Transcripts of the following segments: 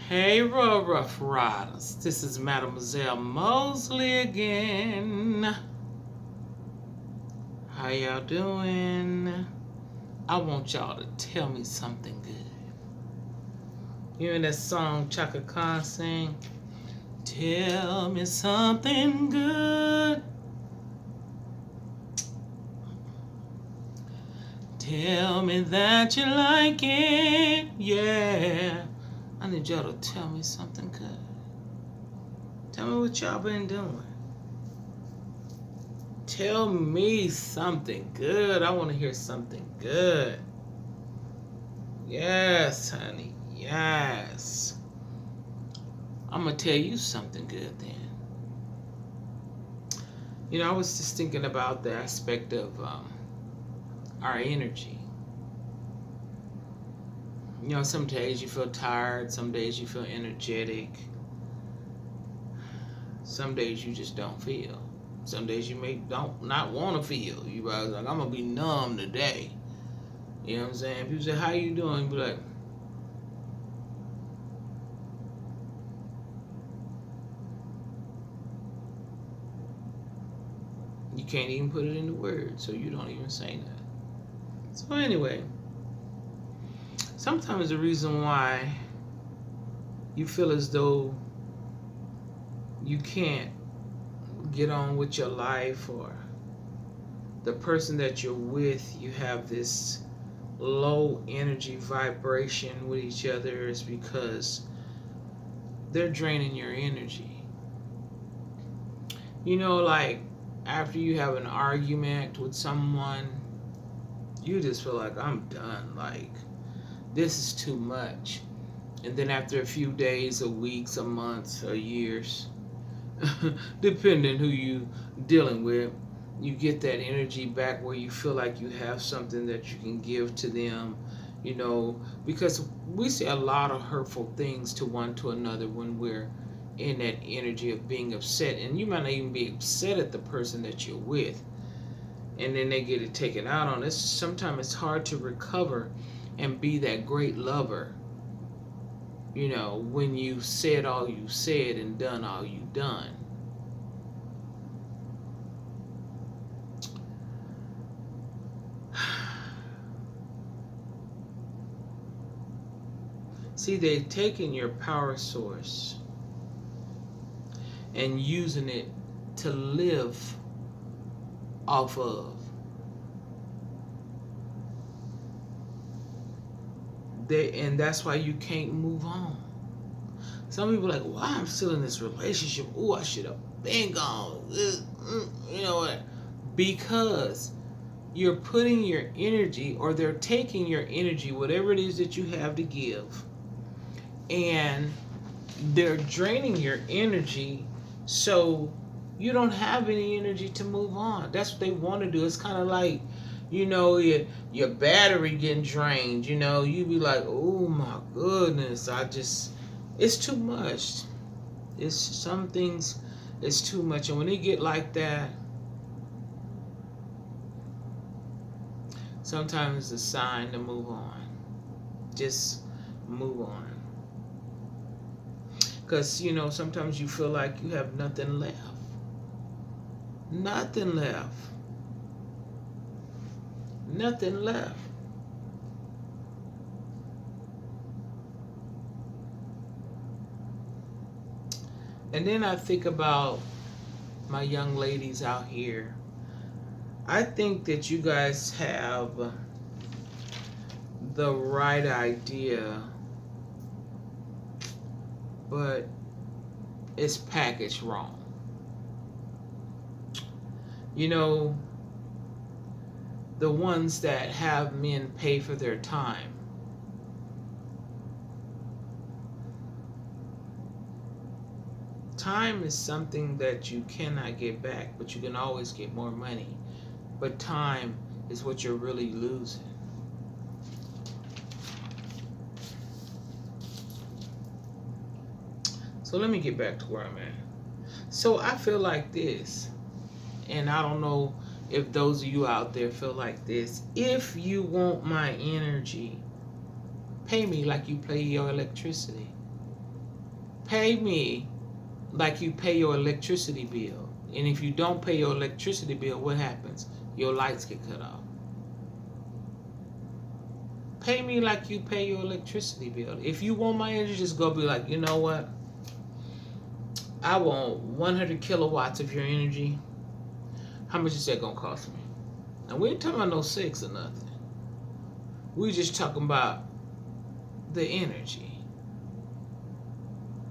Hey, Rough Riders. This is Mademoiselle Mosley again. How y'all doing? I want y'all to tell me something good. You know that song Chaka Khan sing? Tell me something good. Tell me that you like it. Yeah. I need y'all to tell me something good. Tell me what y'all been doing. Tell me something good. I want to hear something good. Yes, honey. Yes. I'm going to tell you something good then. You know, I was just thinking about the aspect of our energy. You know, some days you feel tired, some days you feel energetic, some days you just don't feel. Some days you may don't not want to feel. You guys like, I'm gonna be numb today. You know what I'm saying? People say, how you doing? You be like, you can't even put it into words, so you don't even say that. So anyway, sometimes the reason why you feel as though you can't get on with your life, or the person that you're with, you have this low energy vibration with each other, is because they're draining your energy. You know, like after you have an argument with someone, you just feel like, I'm done. Like, this is too much. And then after a few days, or weeks, or months, or years, depending who you dealing with, you get that energy back where you feel like you have something that you can give to them, you know, because we say a lot of hurtful things to one to another when we're in that energy of being upset. And you might not even be upset at the person that you're with, and then they get it taken out on us. Sometimes it's hard to recover and be that great lover, you know, when you said all you said and done all you done. See, they've taken your power source and using it to live off of. And that's why you can't move on. Some people are like, why I'm still in this relationship? Oh, I should have been gone. You know what? Because you're putting your energy, or they're taking your energy, whatever it is that you have to give, and they're draining your energy, so you don't have any energy to move on. That's what they want to do. It's kind of like, you know, your battery getting drained. You know, you be like, oh my goodness, it's too much. It's some things, it's too much. And when they get like that, sometimes it's a sign to move on. Just move on. Because, you know, sometimes you feel like you have nothing left. Nothing left. Nothing left. And then I think about my young ladies out here. I think that you guys have the right idea, but it's packaged wrong. You know, the ones that have men pay for their time. Time is something that you cannot get back, but you can always get more money. But time is what you're really losing. So let me get back to where I'm at. So I feel like this, and I don't know if those of you out there feel like this. If you want my energy, pay me like you pay your electricity. Pay me like you pay your electricity bill. And if you don't pay your electricity bill, what happens? Your lights get cut off. Pay me like you pay your electricity bill. If you want my energy, just go be like, you know what? I want 100 kilowatts of your energy. How much is that gonna cost me? And we ain't talking about no sex or nothing. We just talking about the energy.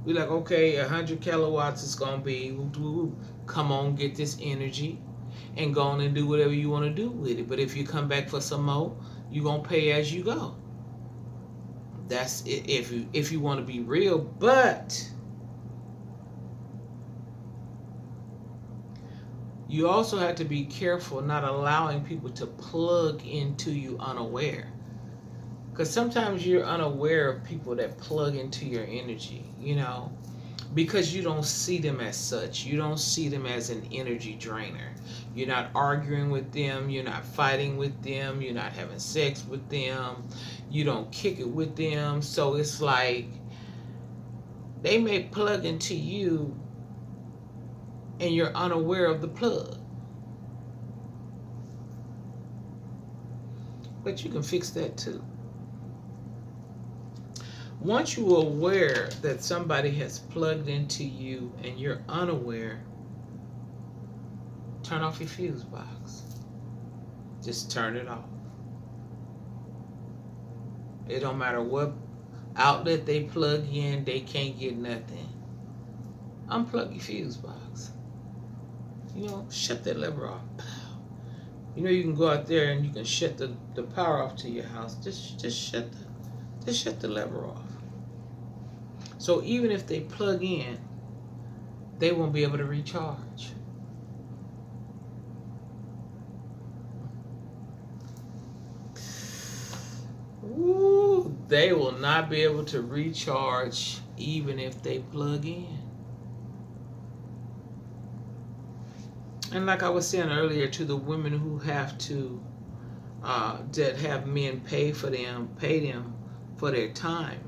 We like, okay, 100 kilowatts is gonna be. Come on, get this energy, and go on and do whatever you want to do with it. But if you come back for some more, you gonna pay as you go. That's it, if you want to be real. But you also have to be careful not allowing people to plug into you unaware. Because sometimes you're unaware of people that plug into your energy, because you don't see them as such. You don't see them as an energy drainer. You're not arguing with them. You're not fighting with them. You're not having sex with them. You don't kick it with them. So it's like they may plug into you and you're unaware of the plug. But you can fix that too. Once you're aware that somebody has plugged into you and you're unaware, turn off your fuse box. Just turn it off. It don't matter what outlet they plug in, they can't get nothing. Unplug your fuse box. Shut that lever off. You can go out there and you can shut the power off to your house. Just shut the lever off. So even if they plug in, they won't be able to recharge. Ooh, they will not be able to recharge even if they plug in. And like I was saying earlier, to the women who have to, that have men pay them for their time.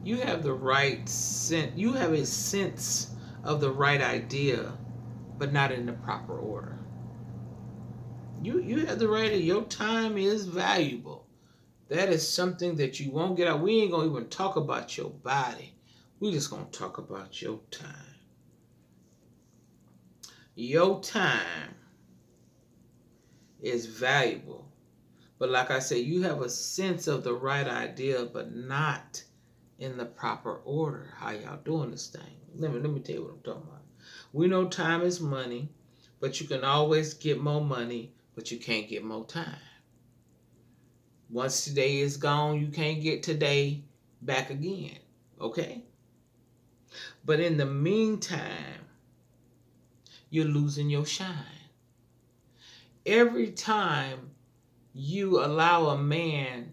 You have the right sense. You have a sense of the right idea, but not in the proper order. You have the right. Your time is valuable. That is something that you won't get out. We ain't gonna even talk about your body. We just gonna talk about your time. Your time is valuable. But like I said, you have a sense of the right idea, but not in the proper order. How y'all doing this thing? Let me tell you what I'm talking about. We know time is money, but you can always get more money, but you can't get more time. Once today is gone, you can't get today back again. Okay? But in the meantime, you're losing your shine. Every time you allow a man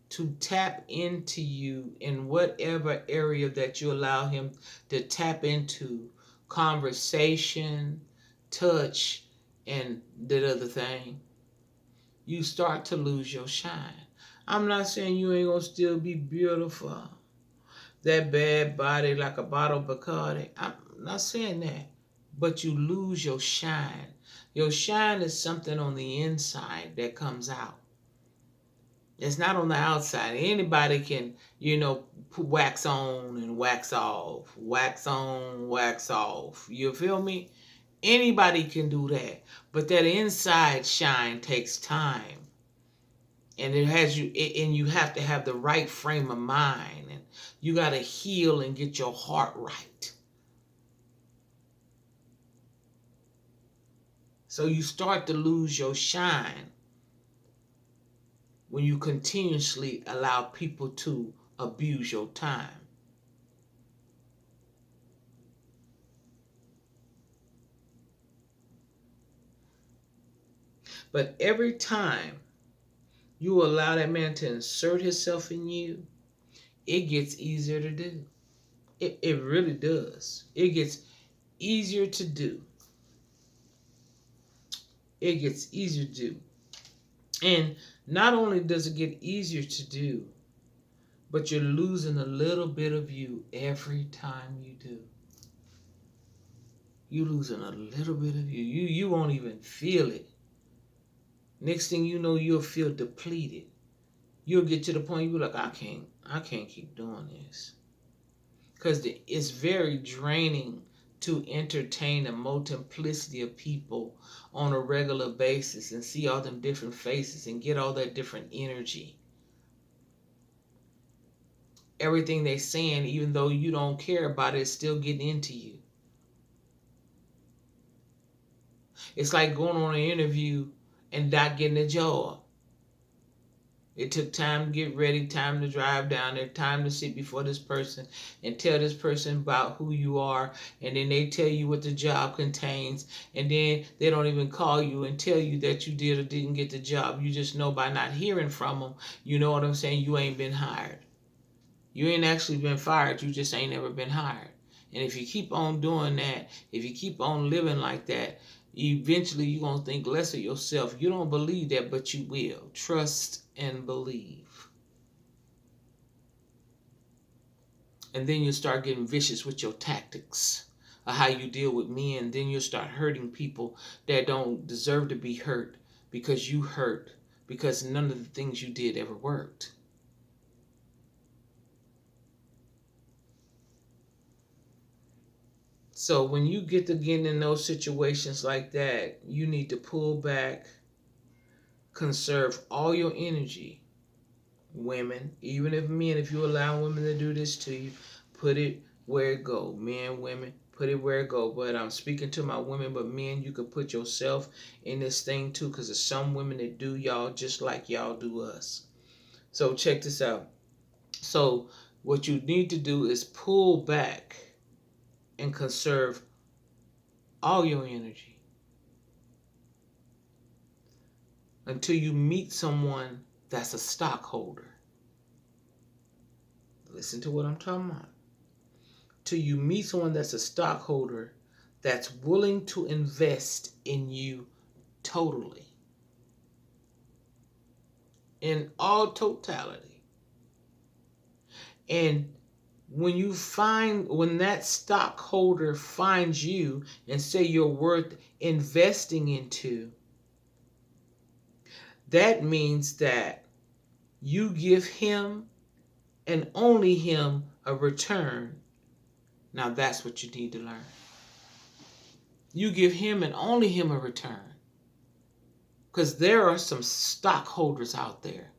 to tap into you in whatever area that you allow him to tap into, conversation, touch, and that other thing, you start to lose your shine. I'm not saying you ain't gonna still be beautiful, that bad body like a bottle of Bacardi. I'm not saying that, but you lose your shine. Your shine is something on the inside that comes out. It's not on the outside. Anybody can, wax on and wax off. Wax on, wax off. You feel me? Anybody can do that. But that inside shine takes time. And you have to have the right frame of mind. And you got to heal and get your heart right. So you start to lose your shine when you continuously allow people to abuse your time. But every time you allow that man to insert himself in you, it gets easier to do. It really does. It gets easier to do. It gets easier to do. And not only does it get easier to do, but you're losing a little bit of you every time you do. You're losing a little bit of you. You won't even feel it. Next thing you know, you'll feel depleted. You'll get to the point you're like, I can't keep doing this. Because it's very draining to entertain a multiplicity of people on a regular basis and see all them different faces and get all that different energy. Everything they're saying, even though you don't care about it, is still getting into you. It's like going on an interview and not getting a job. It took time to get ready, time to drive down there, time to sit before this person and tell this person about who you are. And then they tell you what the job contains. And then they don't even call you and tell you that you did or didn't get the job. You just know by not hearing from them, you know what I'm saying? You ain't been hired. You ain't actually been fired. You just ain't never been hired. And if you keep on doing that, if you keep on living like that, eventually you're going to think less of yourself. You don't believe that, but you will. Trust and believe. And then you start getting vicious with your tactics of how you deal with men. Then you'll start hurting people that don't deserve to be hurt because you hurt, because none of the things you did ever worked. So when you get to getting in those situations like that, you need to pull back, conserve all your energy. Women, even if men, if you allow women to do this to you, put it where it go. Men, women, put it where it go. But I'm speaking to my women, but men, you can put yourself in this thing too, because there's some women that do y'all just like y'all do us. So check this out. So what you need to do is pull back and conserve all your energy until you meet someone that's a stockholder. Listen to what I'm talking about. Till you meet someone that's a stockholder that's willing to invest in you totally. In all totality. And when that stockholder finds you and say you're worth investing into, that means that you give him and only him a return. Now that's what you need to learn. You give him and only him a return. Because there are some stockholders out there.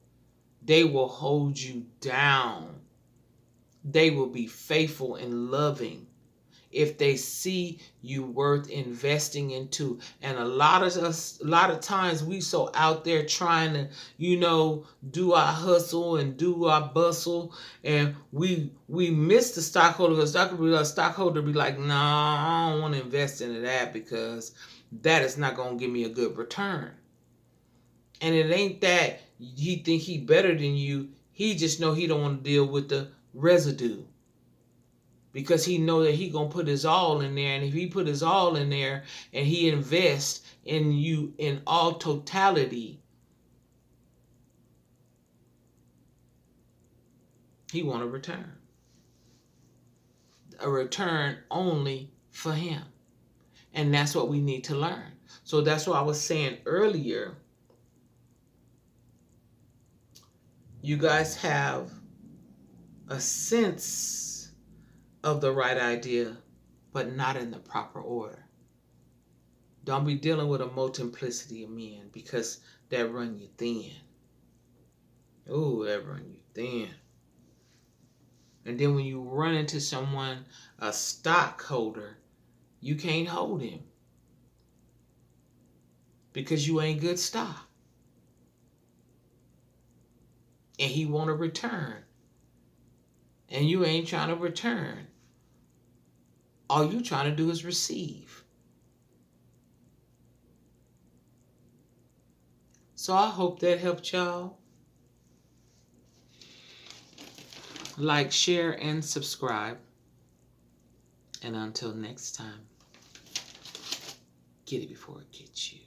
They will hold you down. They will be faithful and loving if they see you worth investing into. And a lot of times we so out there trying to, do our hustle and do our bustle, and we miss the stockholder. The stockholder be like, nah, I don't want to invest into that because that is not going to give me a good return. And it ain't that he think he better than you. He just know he don't want to deal with the residue. Because he know that he going to put his all in there. And if he put his all in there and he invests in you in all totality, he want a return. A return only for him. And that's what we need to learn. So that's what I was saying earlier. You guys have a sense of the right idea, but not in the proper order. Don't be dealing with a multiplicity of men because that run you thin. Oh, that run you thin. And then when you run into someone, a stockholder, you can't hold him because you ain't good stock. And he want a return. And you ain't trying to return. All you trying to do is receive. So I hope that helped y'all. Like, share, and subscribe. And until next time, get it before it gets you.